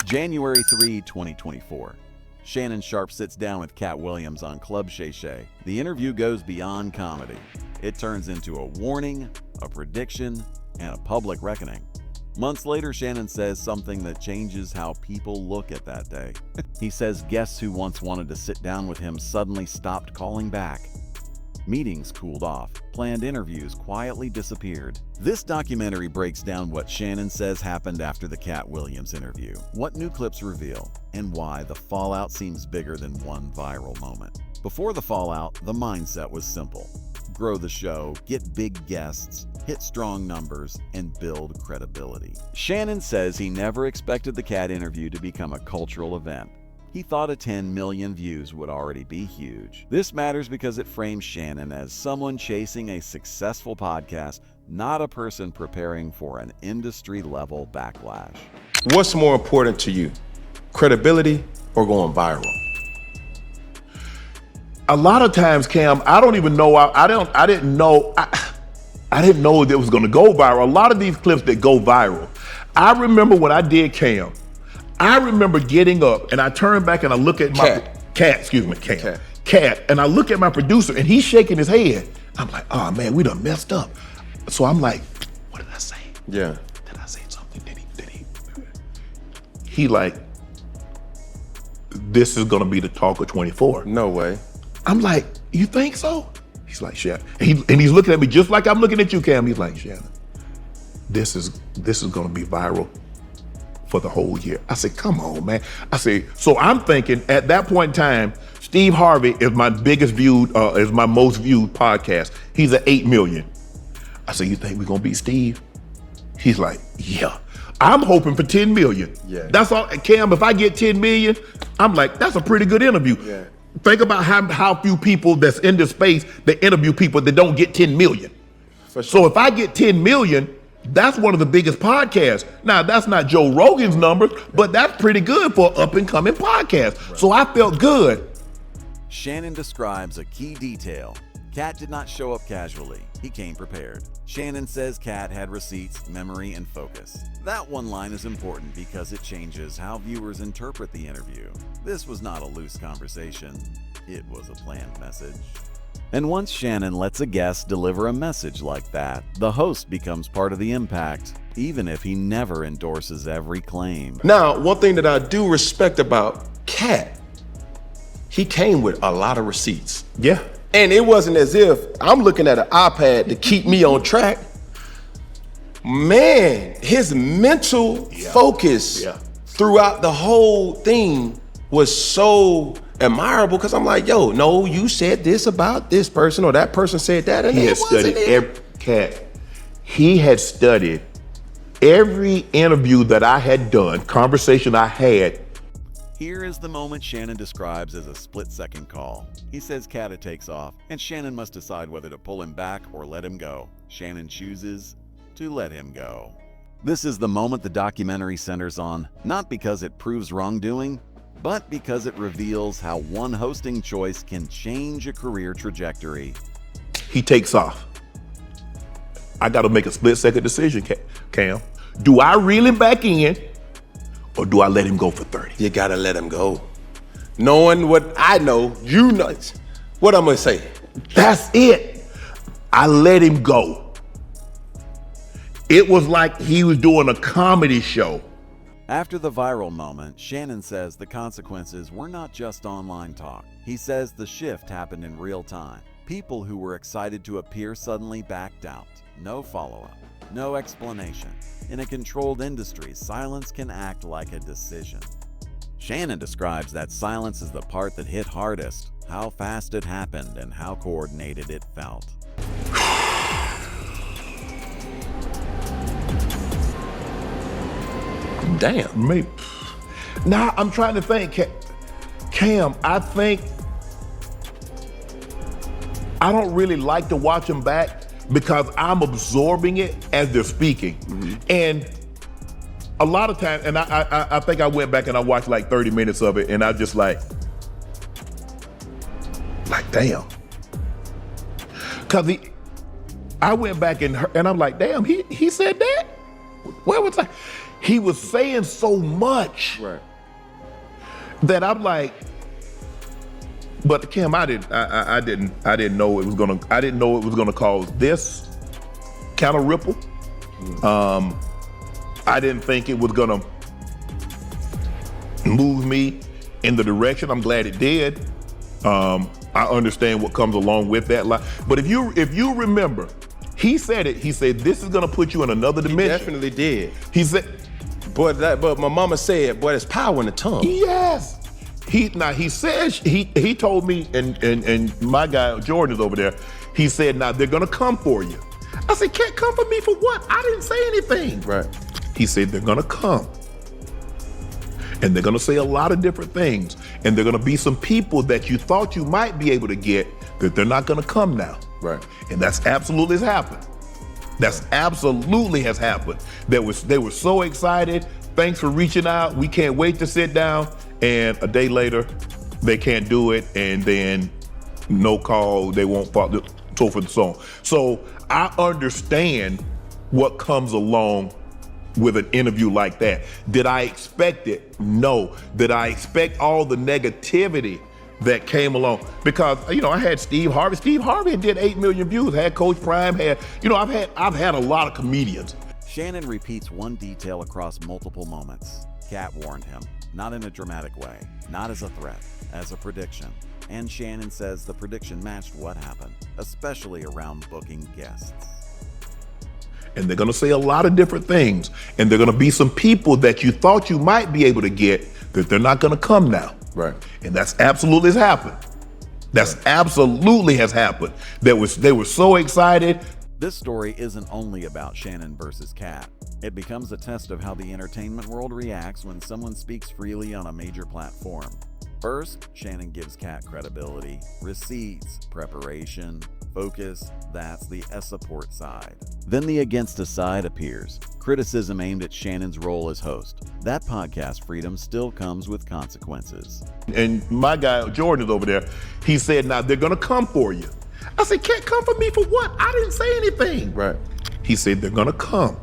January 3, 2024. Shannon Sharpe sits down with Katt Williams on Club Shay Shay. The interview goes beyond comedy. It turns into a warning, a prediction, and a public reckoning. Months later, Shannon says something that changes how people look at that day. He says guests who once wanted to sit down with him suddenly stopped calling back. Meetings cooled off. Planned interviews quietly disappeared. This documentary breaks down what Shannon says happened after the Katt Williams interview, what new clips reveal, and why the fallout seems bigger than one viral moment. Before the fallout, the mindset was simple. Grow the show, get big guests, hit strong numbers, and build credibility. Shannon says he never expected the Katt interview to become a cultural event. He thought a 10 million views would already be huge. This matters because it frames Shannon as someone chasing a successful podcast, not a person preparing for an industry-level backlash. What's more important to you, credibility or going viral? A lot of times, Cam, I don't even know. I didn't know it was going to go viral. A lot of these clips that go viral. I remember when I did Cam. I remember getting up and I turn back and I look at my Katt, and I look at my producer and he's shaking his head. I'm like, oh man, we done messed up. So I'm like, what did I say? Yeah. Did I say something? He like, this is gonna be the talk of 24. No way. I'm like, you think so? He's like, Shannon. And he's looking at me just like I'm looking at you, Cam. He's like, Shannon, this is gonna be viral for the whole year. I said, come on, man. I said, so I'm thinking at that point in time, Steve Harvey is my most viewed podcast. He's at 8 million. I said, you think we're gonna beat Steve? He's like, yeah. I'm hoping for 10 million. Yeah. That's all, Cam, if I get 10 million, I'm like, that's a pretty good interview. Yeah. Think about how few people that's in this space that interview people that don't get 10 million. For sure. So if I get 10 million, that's one of the biggest podcasts. Now, that's not Joe Rogan's numbers, but that's pretty good for an up-and-coming podcast. Right. So I felt good. Shannon describes a key detail. Katt did not show up casually. He came prepared. Shannon says Katt had receipts, memory, and focus. That one line is important because it changes how viewers interpret the interview. This was not a loose conversation. It was a planned message. And once Shannon lets a guest deliver a message like that, the host becomes part of the impact, even if he never endorses every claim. Now, one thing that I do respect about Katt, he came with a lot of receipts. Yeah. And it wasn't as if I'm looking at an iPad to keep me on track. Man, his mental focus throughout the whole thing was so admirable because I'm like, yo, no, you said this about this person or that person said that. And he had studied every Katt. He had studied every interview that I had done, conversation I had. Here is the moment Shannon describes as a split-second call. He says Katt takes off, and Shannon must decide whether to pull him back or let him go. Shannon chooses to let him go. This is the moment the documentary centers on, not because it proves wrongdoing, but because it reveals how one hosting choice can change a career trajectory. He takes off. I got to make a split-second decision, Cam. Do I reel him back in? Or do I let him go for 30? You gotta let him go. Knowing what I know, you know, what I'm gonna say. That's it. I let him go. It was like he was doing a comedy show. After the viral moment, Shannon says the consequences were not just online talk. He says the shift happened in real time. People who were excited to appear suddenly backed out. No follow-up, no explanation. In a controlled industry, silence can act like a decision. Shannon describes that silence as the part that hit hardest, how fast it happened, and how coordinated it felt. Damn. Maybe. Now I'm trying to think, Cam, I think I don't really like to watch them back because I'm absorbing it as they're speaking. Mm-hmm. And a lot of times, and I think I went back and I watched like 30 minutes of it and I just like damn. Cause I went back and I'm like, damn, he said that? Where was I? he was saying so much Right. that I'm like, but Kim, I didn't know it was gonna cause this kind of ripple. I didn't think it was gonna move me in the direction. I'm glad it did. I understand what comes along with that. But if you remember, he said it. He said this is gonna put you in another dimension. He definitely did. He said, But my mama said, boy, there's power in the tongue. yes. He told me, and my guy Jordan is over there. He said, now they're gonna come for you. I said, can't come for me for what? I didn't say anything. Right. He said they're gonna come. And they're gonna say a lot of different things. And they're gonna be some people that you thought you might be able to get that they're not gonna come now. Right. And that's absolutely has happened. That's absolutely has happened. They were so excited. Thanks for reaching out. We can't wait to sit down. And a day later, they can't do it. And then no call, they won't follow, so forth and so on. So I understand what comes along with an interview like that. Did I expect it? No. Did I expect all the negativity that came along? Because, I had Steve Harvey. Steve Harvey did 8 million views, had Coach Prime, I've had a lot of comedians. Shannon repeats one detail across multiple moments. Katt warned him, not in a dramatic way, not as a threat, as a prediction. And Shannon says the prediction matched what happened, especially around booking guests. And they're gonna say a lot of different things. And they're gonna be some people that you thought you might be able to get that they're not gonna come now. Right. And that's absolutely has happened. That's absolutely has happened. They were so excited. This story isn't only about Shannon versus Katt. It becomes a test of how the entertainment world reacts when someone speaks freely on a major platform. First, Shannon gives Katt credibility, receipts, preparation, focus. That's the support side. Then the against us side appears. Criticism aimed at Shannon's role as host. That podcast freedom still comes with consequences. And my guy Jordan is over there. He said, now they're gonna come for you. I said, can't come for me for what? I didn't say anything. Right. He said they're gonna come.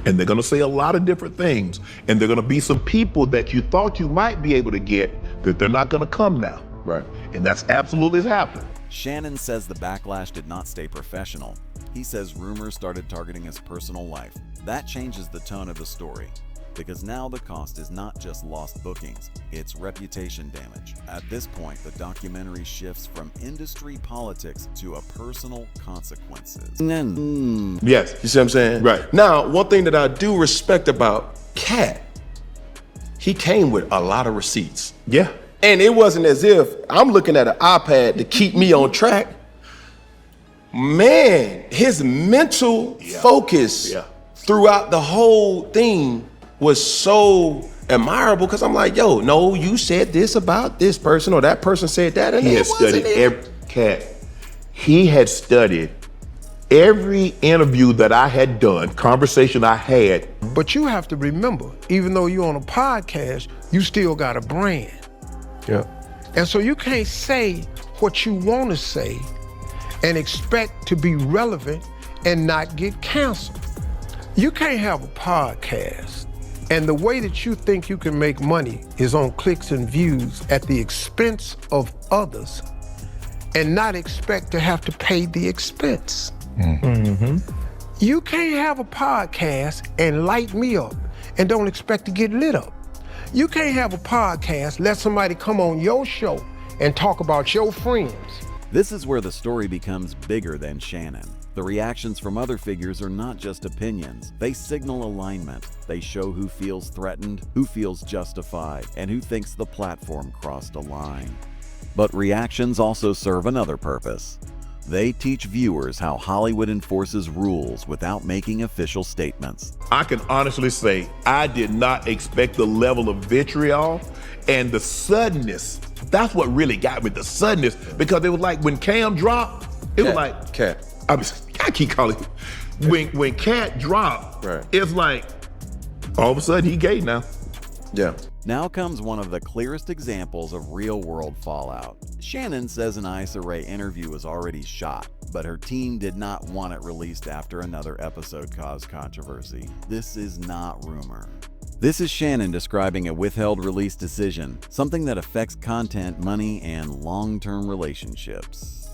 And they're gonna say a lot of different things. And they're gonna be some people that you thought you might be able to get that they're not gonna come now. Right. And that's absolutely has happened. Shannon says the backlash did not stay professional. He says rumors started targeting his personal life. That changes the tone of the story, because now the cost is not just lost bookings, it's reputation damage. At this point, the documentary shifts from industry politics to a personal consequences. Yes. You see what I'm saying? Right. Now, one thing that I do respect about Katt, he came with a lot of receipts. Yeah. And it wasn't as if I'm looking at an iPad to keep me on track. Man, his mental focus throughout the whole thing was so admirable, because I'm like, yo, no, you said this about this person or that person said that. And He had studied every Katt. He had studied every interview that I had done, conversation I had. But you have to remember, even though you're on a podcast, you still got a brand. Yeah. And so you can't say what you want to say and expect to be relevant and not get canceled. You can't have a podcast and the way that you think you can make money is on clicks and views at the expense of others and not expect to have to pay the expense. Mm-hmm. You can't have a podcast and light me up and don't expect to get lit up. You can't have a podcast, let somebody come on your show and talk about your friends. This is where the story becomes bigger than Shannon. The reactions from other figures are not just opinions. They signal alignment. They show who feels threatened, who feels justified, and who thinks the platform crossed a line. But reactions also serve another purpose. They teach viewers how Hollywood enforces rules without making official statements. I can honestly say I did not expect the level of vitriol and the suddenness. That's what really got me, the suddenness, because it was like when Cam dropped, it was like, Katt. I keep calling him. When Katt dropped, Right. it's like, all of a sudden he gay now. Yeah. Now comes one of the clearest examples of real-world fallout. Shannon says an Issa Rae interview was already shot, but her team did not want it released after another episode caused controversy. This is not rumor. This is Shannon describing a withheld release decision, something that affects content, money, and long-term relationships.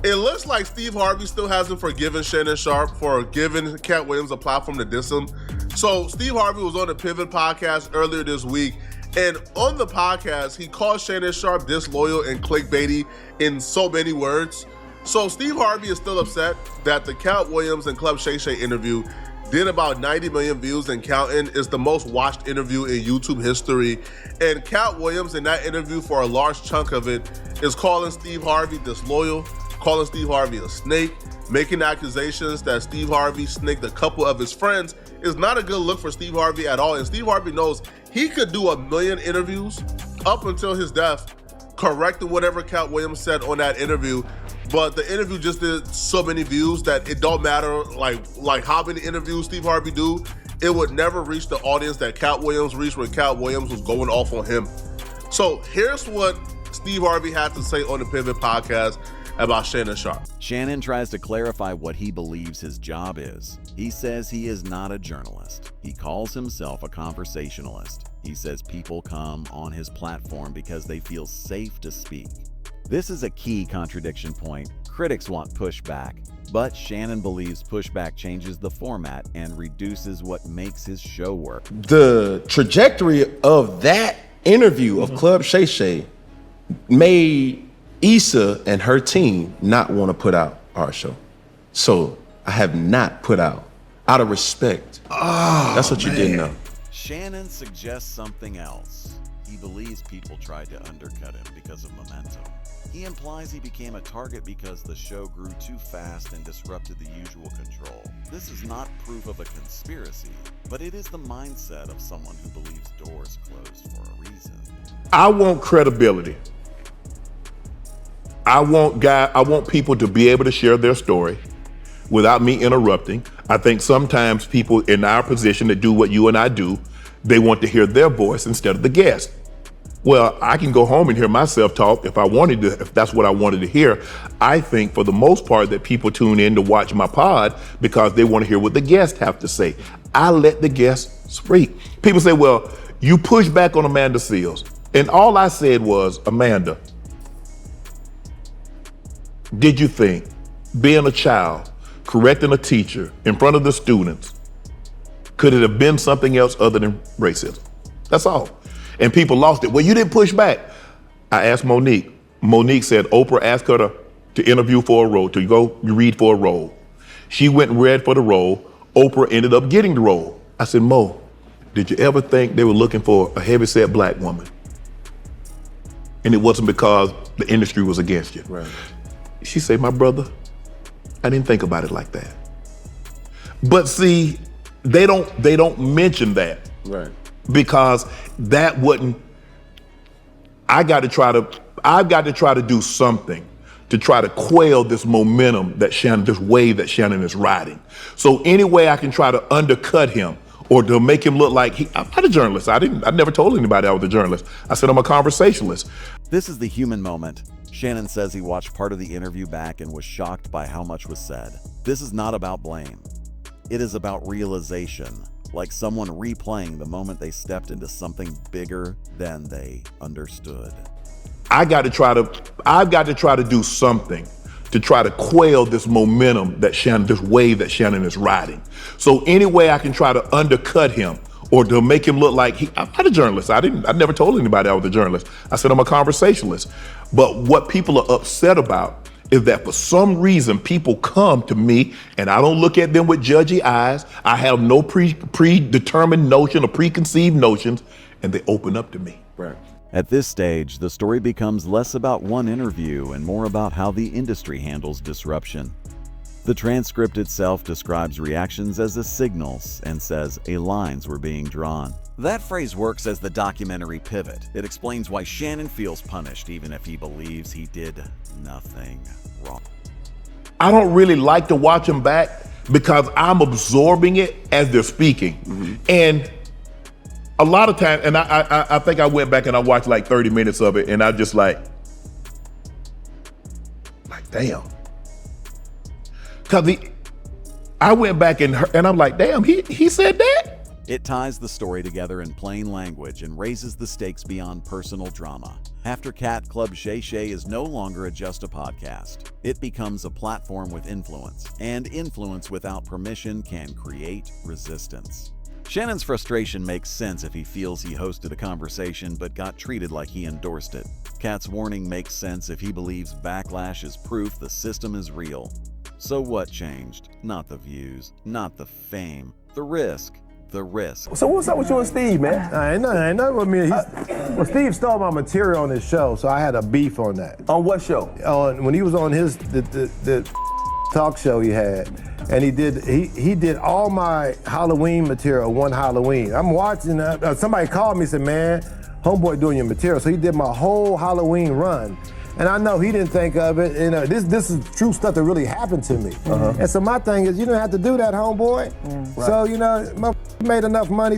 It looks like Steve Harvey still hasn't forgiven Shannon Sharpe for giving Katt Williams a platform to diss him. So Steve Harvey was on the Pivot podcast earlier this week, and on the podcast, he called Shannon Sharpe disloyal and clickbaity in so many words. So Steve Harvey is still upset that the Katt Williams and Club Shay Shay interview did about 90 million views and counting. It's the most watched interview in YouTube history. And Katt Williams in that interview, for a large chunk of it, is calling Steve Harvey disloyal, calling Steve Harvey a snake, making accusations that Steve Harvey snaked a couple of his friends. Is not a good look for Steve Harvey at all. And Steve Harvey knows he could do a million interviews up until his death, correcting whatever Katt Williams said on that interview. But the interview just did so many views that it don't matter like how many interviews Steve Harvey do, it would never reach the audience that Katt Williams reached when Katt Williams was going off on him. So here's what Steve Harvey had to say on the Pivot podcast about Shannon Sharpe. Shannon tries to clarify what he believes his job is. He says he is not a journalist. He calls himself a conversationalist. He says people come on his platform because they feel safe to speak. This is a key contradiction point. Critics want pushback, but Shannon believes pushback changes the format and reduces what makes his show work. The trajectory of that interview of Club Shay Shay made Issa and her team not want to put out our show. So I have not put out of respect. That's what you didn't know. Shannon suggests something else. He believes people tried to undercut him because of momentum. He implies he became a target because the show grew too fast and disrupted the usual control. This is not proof of a conspiracy, but it is the mindset of someone who believes doors closed for a reason. I want credibility. I want people to be able to share their story without me interrupting. I think sometimes people in our position that do what you and I do, they want to hear their voice instead of the guest. Well, I can go home and hear myself talk if I wanted to, if that's what I wanted to hear. I think for the most part that people tune in to watch my pod because they want to hear what the guests have to say. I let the guests speak. People say, well, you push back on Amanda Seales. And all I said was, Amanda, did you think being a child, correcting a teacher in front of the students, could it have been something else other than racism? That's all. And people lost it. Well, you didn't push back. I asked Monique. Monique said Oprah asked her to interview for a role, to go read for a role. She went and read for the role. Oprah ended up getting the role. I said, Mo, did you ever think they were looking for a heavyset black woman? And it wasn't because the industry was against you. Right. She said, my brother, I didn't think about it like that. But see, they don't mention that. Right. Because that wouldn't, I've got to try to do something to try to quail this momentum that Shannon, this wave that Shannon is riding. So any way I can try to undercut him or to make him look like I'm not a journalist. I never told anybody I was a journalist. I said I'm a conversationalist. This is the human moment. Shannon says he watched part of the interview back and was shocked by how much was said. This is not about blame. It is about realization, like someone replaying the moment they stepped into something bigger than they understood. I've got to try to do something to try to quail this momentum that Shannon, this wave that Shannon is riding. So any way I can try to undercut him or to make him look like I'm not a journalist. I never told anybody I was a journalist. I said I'm a conversationalist. But what people are upset about is that for some reason people come to me and I don't look at them with judgy eyes. I have no predetermined notion or preconceived notions, and they open up to me. Right. At this stage, the story becomes less about one interview and more about how the industry handles disruption. The transcript itself describes reactions as the signals and says lines were being drawn. That phrase works as the documentary pivot. It explains why Shannon feels punished even if he believes he did nothing wrong. I don't really like to watch them back because I'm absorbing it as they're speaking. Mm-hmm. And a lot of times, and I think I went back and I watched like 30 minutes of it and I just like, damn. Cause I went back and I'm like, damn, he said that? It ties the story together in plain language and raises the stakes beyond personal drama. After Katt, Club Shay Shay is no longer just a podcast. It becomes a platform with influence, and influence without permission can create resistance. Shannon's frustration makes sense if he feels he hosted a conversation but got treated like he endorsed it. Katt's warning makes sense if he believes backlash is proof the system is real. So what changed? Not the views, not the fame, the risk. The risk. So what's up with you and Steve, man? Ain't nothing with me. Well, Steve stole my material on his show, so I had a beef on that. On what show? When he was on his the talk show he had, and he did all my Halloween material one Halloween. I'm watching. Somebody called me and said, "Man, homeboy doing your material." So he did my whole Halloween run. And I know he didn't think of it. You know, this is true stuff that really happened to me. And so my thing is, you don't have to do that, homeboy. Right. So, you know, my made enough money,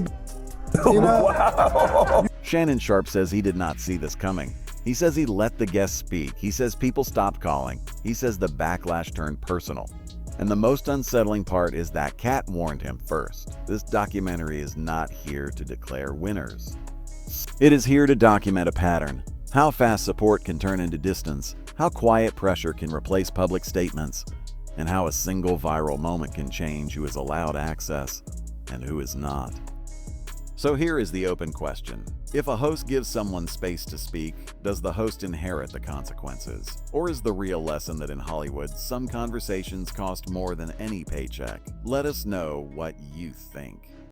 you know. Wow. Shannon Sharpe says he did not see this coming. He says he let the guests speak. He says people stopped calling. He says the backlash turned personal. And the most unsettling part is that Katt warned him first. This documentary is not here to declare winners. It is here to document a pattern. How fast support can turn into distance, how quiet pressure can replace public statements, and how a single viral moment can change who is allowed access and who is not. So here is the open question. If a host gives someone space to speak, does the host inherit the consequences? Or is the real lesson that in Hollywood, some conversations cost more than any paycheck? Let us know what you think.